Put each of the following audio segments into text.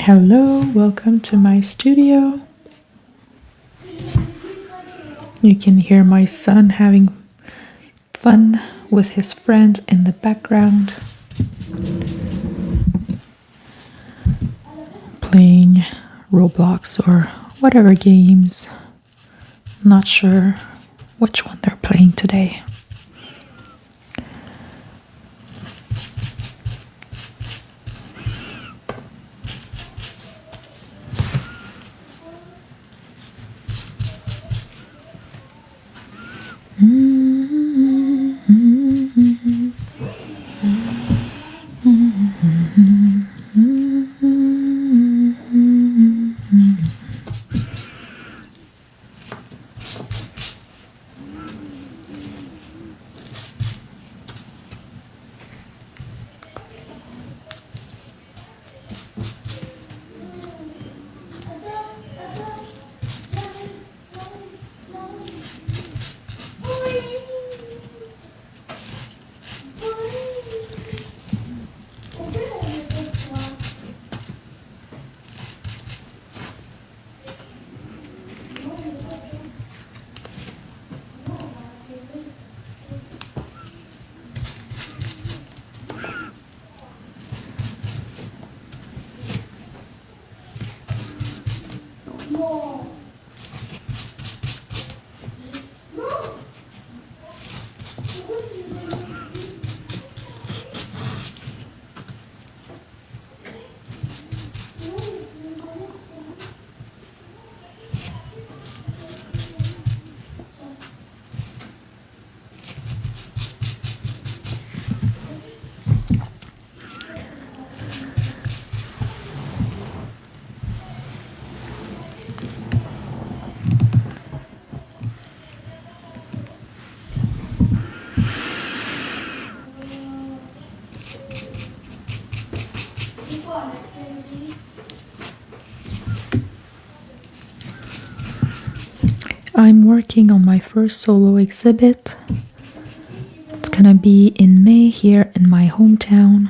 Hello, welcome to my studio. You can hear my son having fun with his friend in the background, playing Roblox or whatever games. Not sure which one they're playing today. I'm working on my first solo exhibit. It's gonna be in May here in my hometown.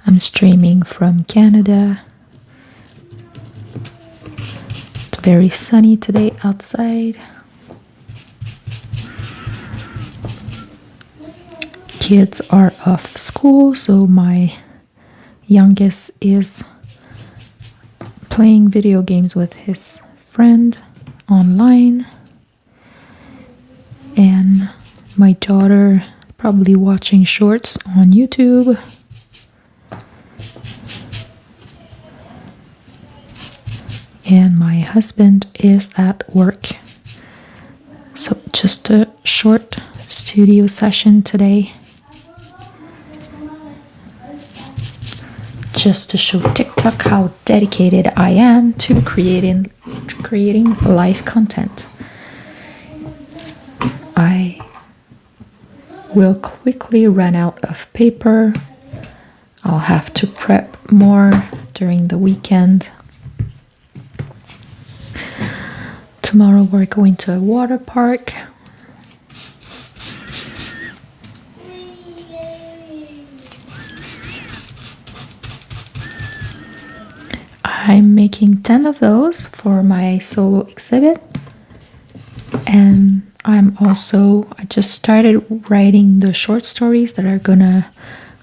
I'm streaming from Canada. It's very sunny today outside. Kids are off school, so my youngest is playing video games with his friend online, and my daughter probably watching shorts on YouTube. And my husband is at work. So just a short studio session today, just to show TikTok how dedicated I am to creating live content. I will quickly run out of paper. I'll have to prep more during the weekend. Tomorrow we're going to a water park. I'm making 10 of those for my solo exhibit, and I just started writing the short stories that are gonna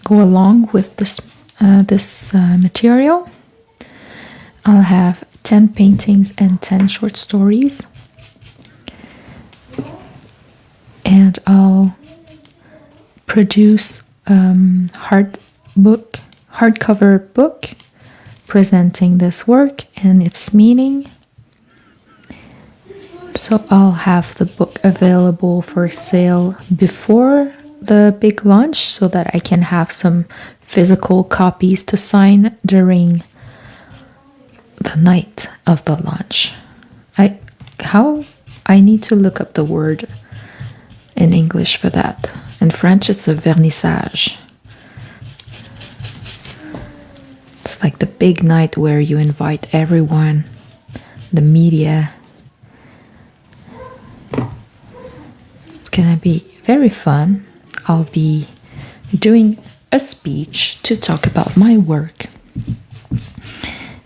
go along with this material. I'll have 10 paintings and 10 short stories. And I'll produce hardcover book presenting this work and its meaning. So I'll have the book available for sale before the big launch so that I can have some physical copies to sign during the night of the launch. I need to look up the word in English for that. In French, it's a vernissage. It's like the big night where you invite everyone, the media. It's gonna be very fun. I'll be doing a speech to talk about my work.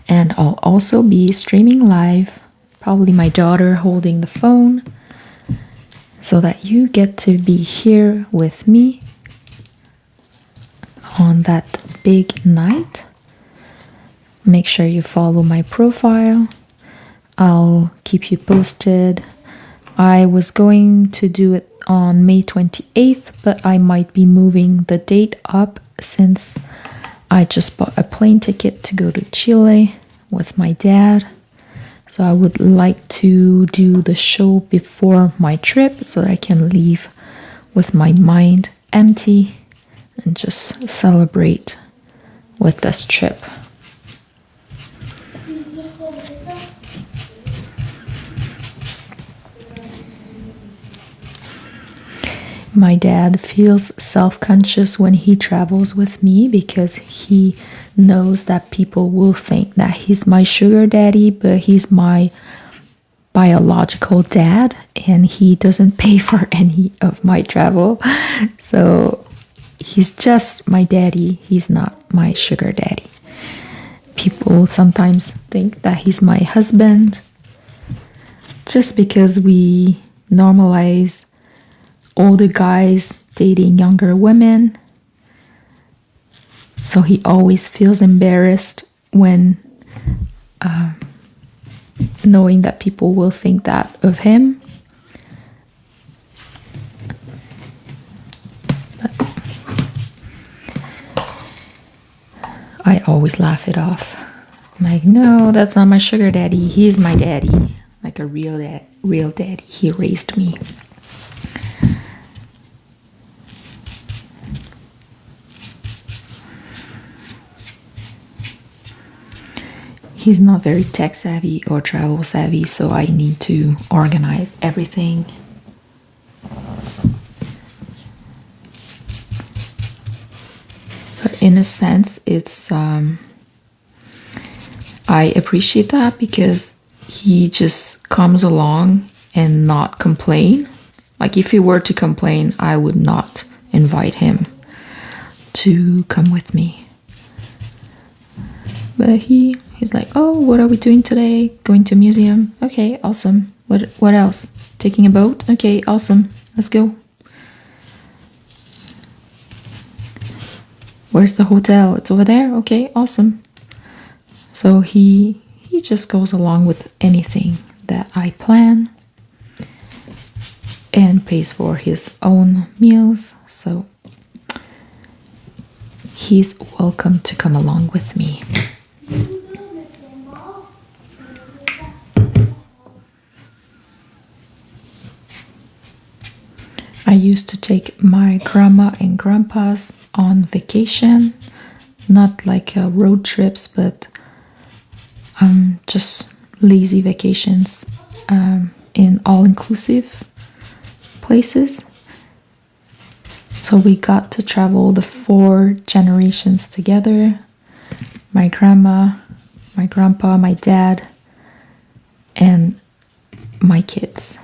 And I'll also be streaming live, probably my daughter holding the phone, so that you get to be here with me on that big night. Make sure you follow my profile. I'll keep you posted. I was going to do it on May 28th, but I might be moving the date up since I just bought a plane ticket to go to Chile with my dad. So I would like to do the show before my trip so that I can leave with my mind empty and just celebrate with this trip. My dad feels self-conscious when he travels with me because he knows that people will think that he's my sugar daddy, but he's my biological dad and he doesn't pay for any of my travel. So he's just my daddy. He's not my sugar daddy. People sometimes think that he's my husband just because we normalize older guys dating younger women. So he always feels embarrassed when knowing that people will think that of him. But I always laugh it off. I'm like, no, that's not my sugar daddy. He's my daddy, like a real daddy. He raised me. He's not very tech savvy or travel savvy, so I need to organize everything. But in a sense, it's I appreciate that because he just comes along and not complain. Like if he were to complain, I would not invite him to come with me. But he's like, oh, what are we doing today? Going to a museum? Okay, awesome. What else? Taking a boat? Okay, awesome. Let's go. Where's the hotel? It's over there? Okay, awesome. So he just goes along with anything that I plan and pays for his own meals. So he's welcome to come along with me. I used to take my grandma and grandpas on vacation, not like road trips, but just lazy vacations in all-inclusive places. So we got to travel the 4 generations together. My grandma, my grandpa, my dad, and my kids.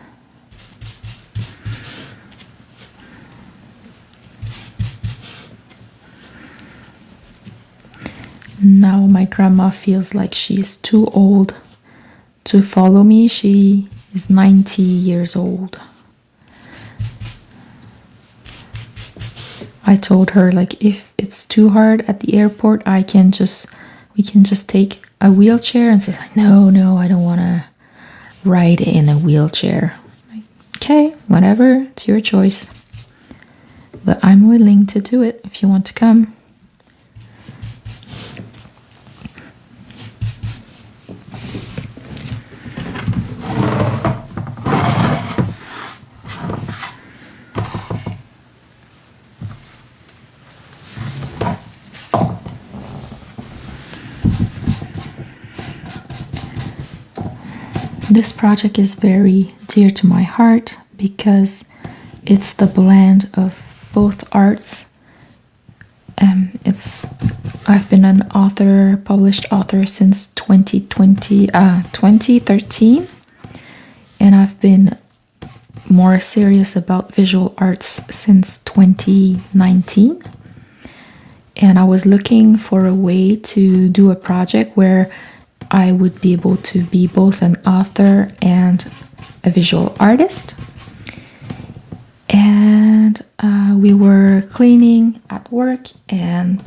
Now my grandma feels like she's too old to follow me. She is 90 years old. I told her, like, if it's too hard at the airport, we can just take a wheelchair and say, no, I don't want to ride in a wheelchair. Like, okay, whatever, it's your choice. But I'm willing to do it if you want to come. This project is very dear to my heart because it's the blend of both arts. I've been an author, published author since 2013, and I've been more serious about visual arts since 2019. And I was looking for a way to do a project where I would be able to be both an author and a visual artist. And we were cleaning at work and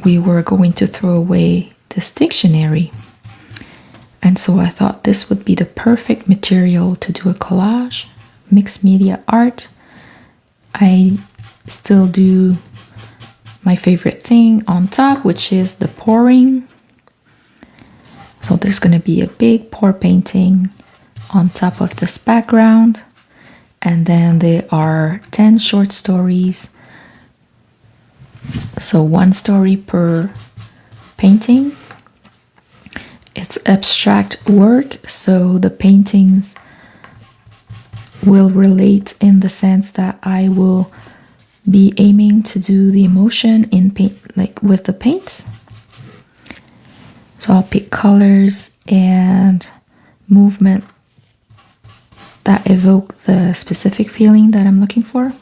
we were going to throw away this dictionary. And so I thought this would be the perfect material to do a collage, mixed media art. I still do my favorite thing on top, which is the pouring. So there's going to be a big pour painting on top of this background. And then there are 10 short stories. So one story per painting. It's abstract work, so the paintings will relate in the sense that I will be aiming to do the emotion in paint, like with the paints. So I'll pick colors and movement that evoke the specific feeling that I'm looking for.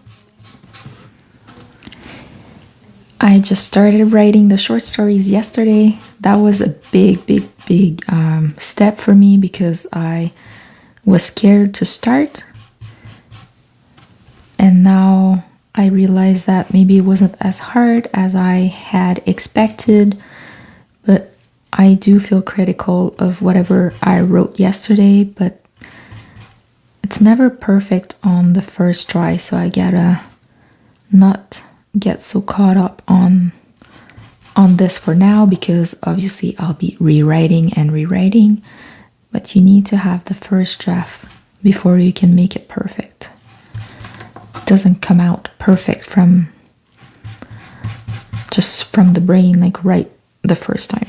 I just started writing the short stories yesterday. That was a big step for me because I was scared to start. And now I realized that maybe it wasn't as hard as I had expected, but I do feel critical of whatever I wrote yesterday, but it's never perfect on the first try, so I gotta not get so caught up on this for now, because obviously I'll be rewriting, but you need to have the first draft before you can make it perfect. It doesn't come out perfect from the brain, like right the first time.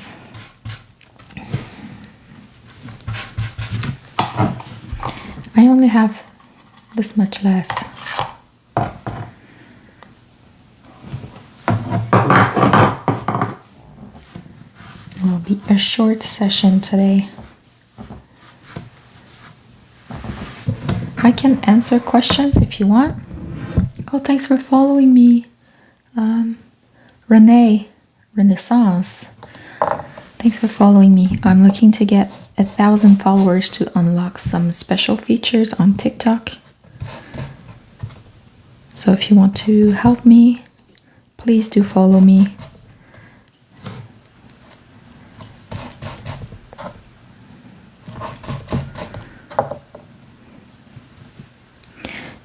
I only have this much left. It will be a short session today. I can answer questions if you want. Oh, thanks for following me. Renaissance. Thanks for following me. I'm looking to get 1,000 followers to unlock some special features on TikTok. So if you want to help me, please do follow me.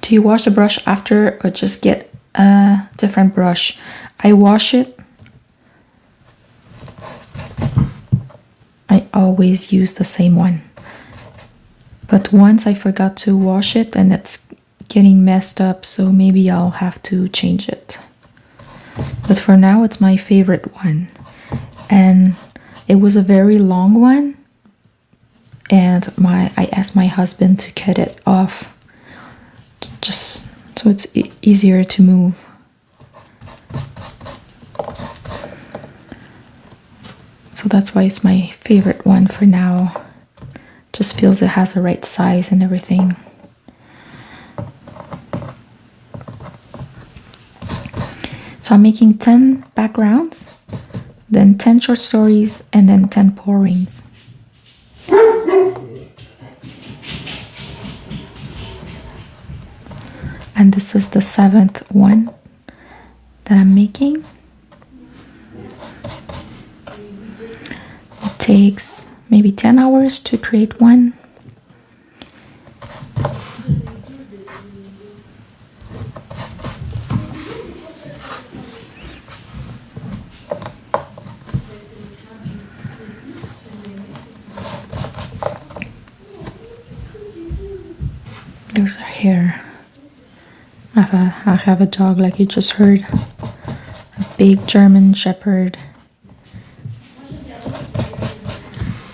Do you wash the brush after or just get a different brush? I wash it. I always use the same one. But once I forgot to wash it and it's getting messed up, so maybe I'll have to change it. But for now, it's my favorite one. And it was a very long one. And I asked my husband to cut it off, just so it's easier to move. So that's why it's my favorite one for now. Just feels it has the right size and everything. So I'm making 10 backgrounds, then 10 short stories, and then 10 pourings. And this is the 7th one that I'm making. takes maybe 10 hours to create one. Those are here. I have a dog, like you just heard, a big German Shepherd.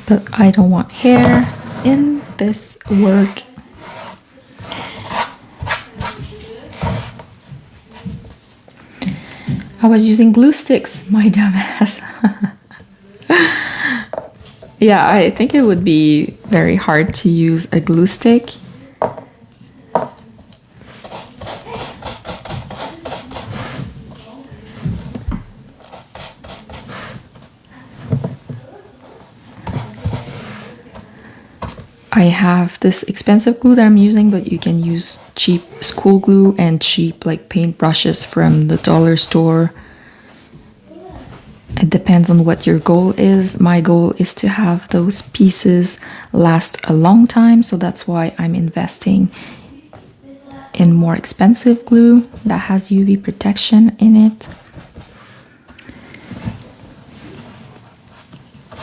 But I don't want hair in this work. I was using glue sticks, my dumbass. Yeah, I think it would be very hard to use a glue stick. I have this expensive glue that I'm using, but you can use cheap school glue and cheap like paint brushes from the dollar store. It depends on what your goal is. My goal is to have those pieces last a long time, so that's why I'm investing in more expensive glue that has UV protection in it.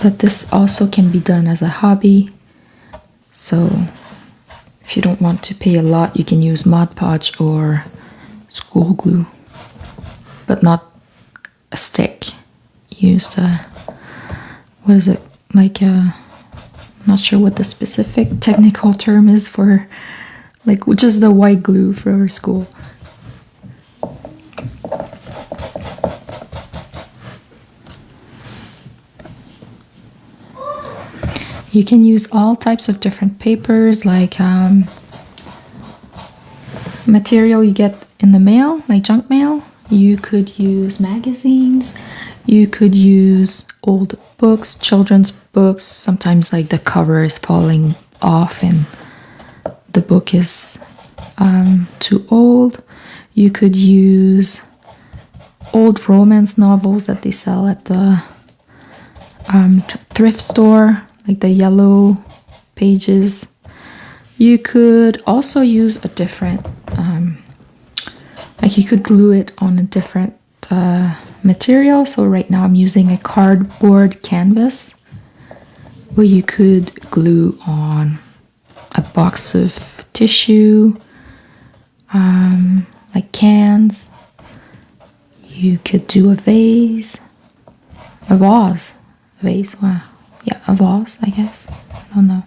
But this also can be done as a hobby. So if you don't want to pay a lot, you can use Mod Podge or school glue, but not a stick. Use the, what is it, like not sure what the specific technical term is for, like, which is the white glue for school. You can use all types of different papers, like material you get in the mail, like junk mail. You could use magazines. You could use old books, children's books. Sometimes like the cover is falling off and the book is too old. You could use old romance novels that they sell at the thrift store, like the yellow pages. You could also use a different, like you could glue it on a different material. So right now I'm using a cardboard canvas, where you could glue on a box of tissue, like cans. You could do a vase, wow. Yeah, a vase, I guess. I don't know.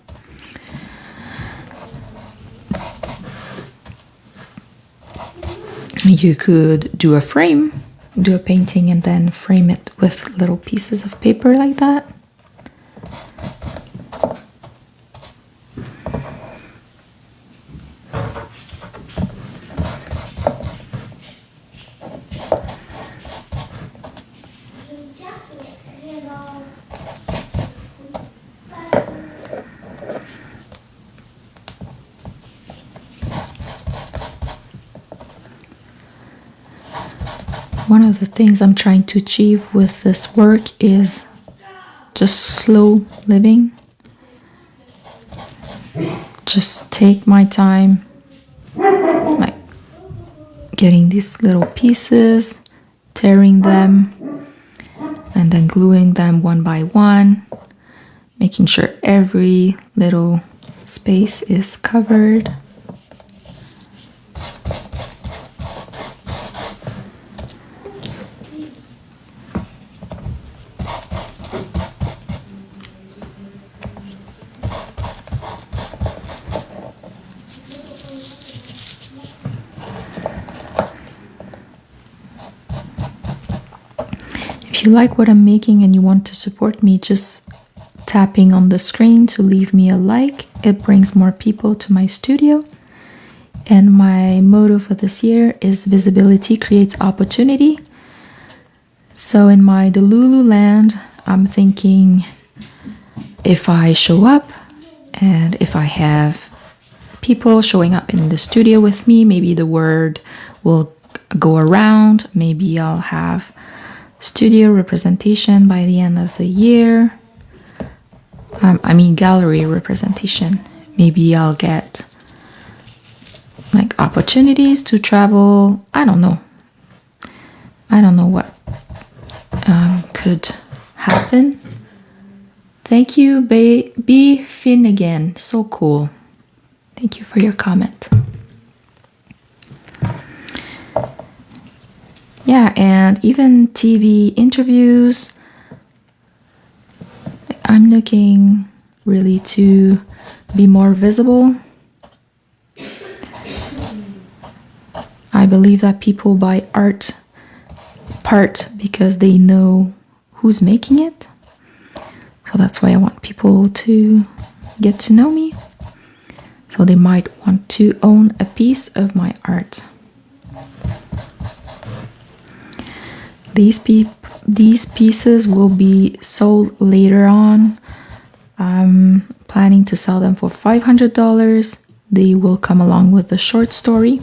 You could do a frame, do a painting and then frame it with little pieces of paper like that. One of the things I'm trying to achieve with this work is just slow living. Just take my time, like getting these little pieces, tearing them, and then gluing them one by one, making sure every little space is covered. If you like what I'm making and you want to support me, just tapping on the screen to leave me a like. It brings more people to my studio. And my motto for this year is visibility creates opportunity. So in my Delulu land, I'm thinking if I show up and if I have people showing up in the studio with me, maybe the word will go around. Maybe I'll have studio representation by the end of the year. I mean gallery representation. Maybe I'll get like opportunities to travel. I don't know what could happen. Thank you, B. Finnegan. So cool. Thank you for your comment. Yeah, and even TV interviews. I'm looking really to be more visible. I believe that people buy art part because they know who's making it. So that's why I want people to get to know me. So they might want to own a piece of my art. These pieces will be sold later on. I'm planning to sell them for $500. They will come along with the short story.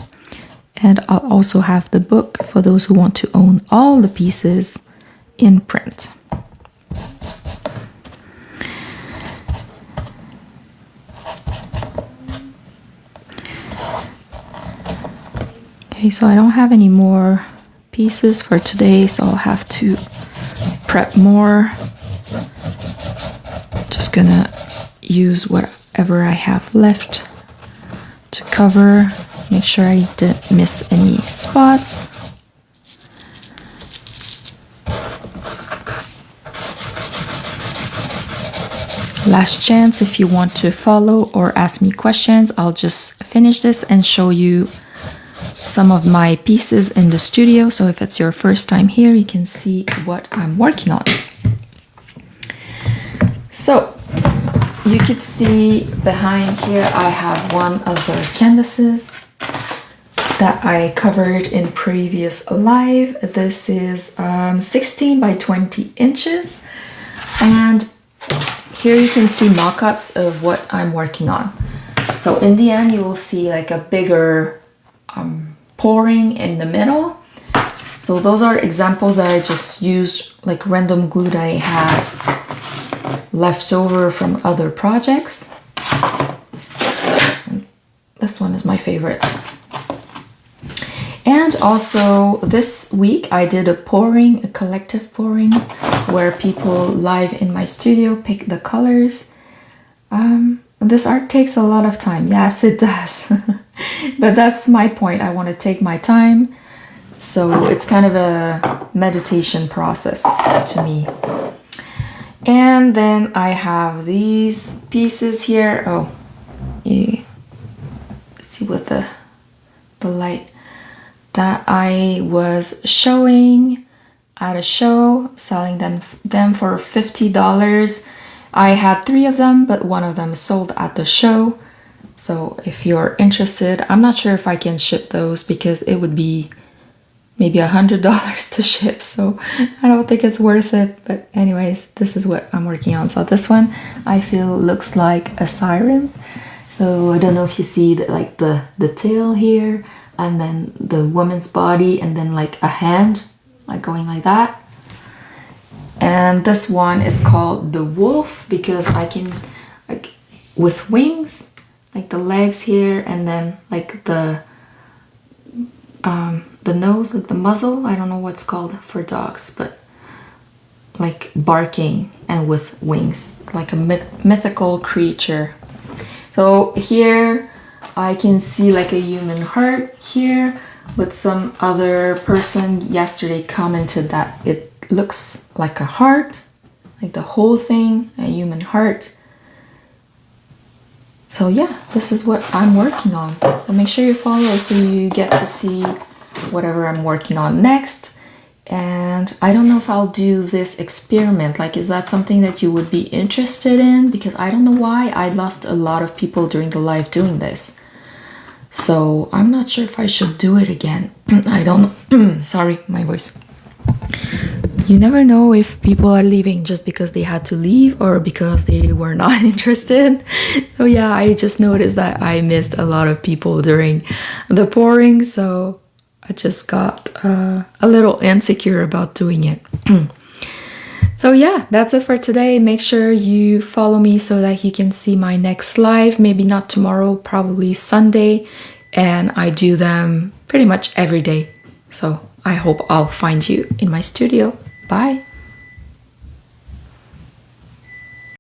And I'll also have the book for those who want to own all the pieces in print. Okay, so I don't have any more pieces for today, so I'll have to prep more. Just gonna use whatever I have left to cover. Make sure I didn't miss any spots. Last chance if you want to follow or ask me questions. I'll just finish this and show you some of my pieces in the studio. So if it's your first time here, you can see what I'm working on. So you could see behind here, I have one of the canvases that I covered in previous live. This is 16 by 20 inches. And here you can see mock-ups of what I'm working on. So in the end, you will see like a bigger pouring in the middle. So those are examples that I just used, like random glue that I had left over from other projects. And this one is my favorite. And also this week I did a collective pouring, where people live in my studio pick the colors. This art takes a lot of time. Yes, it does. But that's my point. I want to take my time. So it's kind of a meditation process to me. And then I have these pieces here. Oh, you see with the light that I was showing at a show, selling them for $50. I had 3 of them, but one of them sold at the show. So if you're interested, I'm not sure if I can ship those because it would be maybe $100 to ship. So I don't think it's worth it. But anyways, this is what I'm working on. So this one I feel looks like a siren. So I don't know if you see like the tail here, and then the woman's body, and then like a hand like going like that. And this one is called the wolf because I can, like, with wings, like the legs here, and then like the nose, like the muzzle, I don't know what's called for dogs, but like barking and with wings, like a mythical creature. So here I can see like a human heart here, but some other person yesterday commented that it looks like a heart, like the whole thing, a human heart. So yeah, this is what I'm working on. So make sure you follow so you get to see whatever I'm working on next. And I don't know if I'll do this experiment. Like, is that something that you would be interested in? Because I don't know why I lost a lot of people during the live doing this. So I'm not sure if I should do it again. I don't know. Sorry, my voice. You never know if people are leaving just because they had to leave or because they were not interested. So yeah, I just noticed that I missed a lot of people during the pouring. So I just got a little insecure about doing it. So yeah, that's it for today. Make sure you follow me so that you can see my next live. Maybe not tomorrow, probably Sunday. And I do them pretty much every day. So I hope I'll find you in my studio. Bye.